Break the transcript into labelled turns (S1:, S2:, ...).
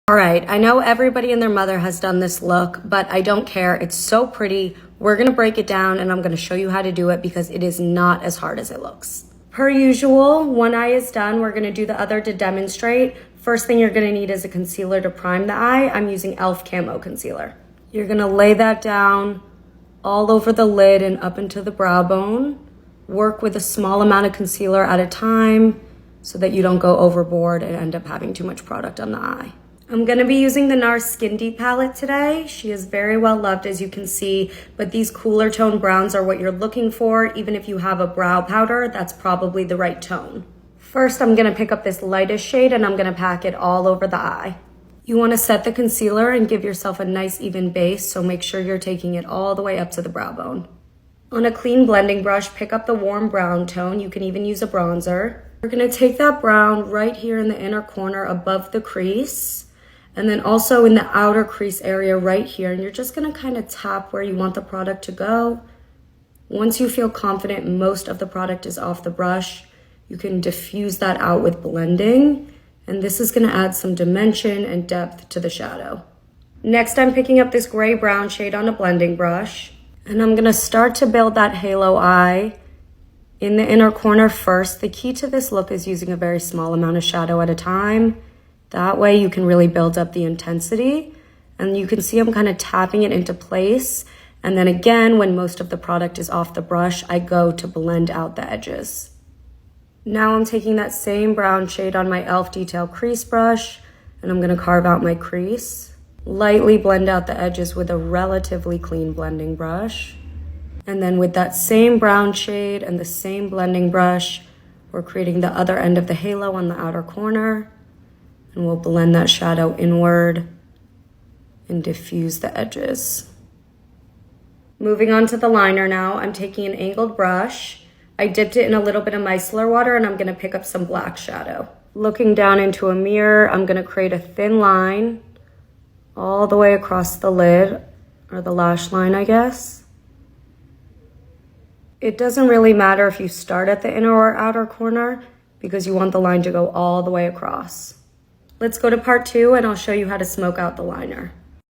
S1: All right, I know everybody and their mother has done this look, but I don't care. It's so pretty. We're gonna break it down and I'm gonna show you how to do it because it is not as hard as it looks. Per usual, one eye is done. We're gonna do the other to demonstrate. First thing you're gonna need is a concealer to prime the eye. I'm using e.l.f. Camo Concealer. You're gonna lay that down all over the lid and up into the brow bone. Work with a small amount of concealer at a time so that you don't go overboard and end up having too much product on the eye. I'm gonna be using the NARS Skin Deep palette today. She is very well loved, as you can see, but these cooler tone browns are what you're looking for. Even if you have a brow powder, that's probably the right tone. First, I'm gonna pick up this lightest shade and I'm gonna pack it all over the eye. You wanna set the concealer and give yourself a nice even base, so make sure you're taking it all the way up to the brow bone. On a clean blending brush, pick up the warm brown tone. You can even use a bronzer. We're gonna take that brown right here in the inner corner above the crease, and then also in the outer crease area right here, and you're just gonna kind of tap where you want the product to go. Once you feel confident most of the product is off the brush, you can diffuse that out with blending, and this is gonna add some dimension and depth to the shadow. Next, I'm picking up this gray brown shade on a blending brush, and I'm gonna start to build that halo eye in the inner corner first. The key to this look is using a very small amount of shadow at a time. That way you can really build up the intensity, and you can see I'm kind of tapping it into place. And then again, when most of the product is off the brush, I go to blend out the edges. Now I'm taking that same brown shade on my e.l.f. Detail Crease Brush, and I'm gonna carve out my crease. Lightly blend out the edges with a relatively clean blending brush. And then with that same brown shade and the same blending brush, we're creating the other end of the halo on the outer corner. And we'll blend that shadow inward and diffuse the edges. Moving on to the liner now, I'm taking an angled brush. I dipped it in a little bit of micellar water and I'm gonna pick up some black shadow. Looking down into a mirror, I'm gonna create a thin line all the way across the lid, or the lash line, I guess. It doesn't really matter if you start at the inner or outer corner because you want the line to go all the way across. Let's go to part 2 and I'll show you how to smoke out the liner.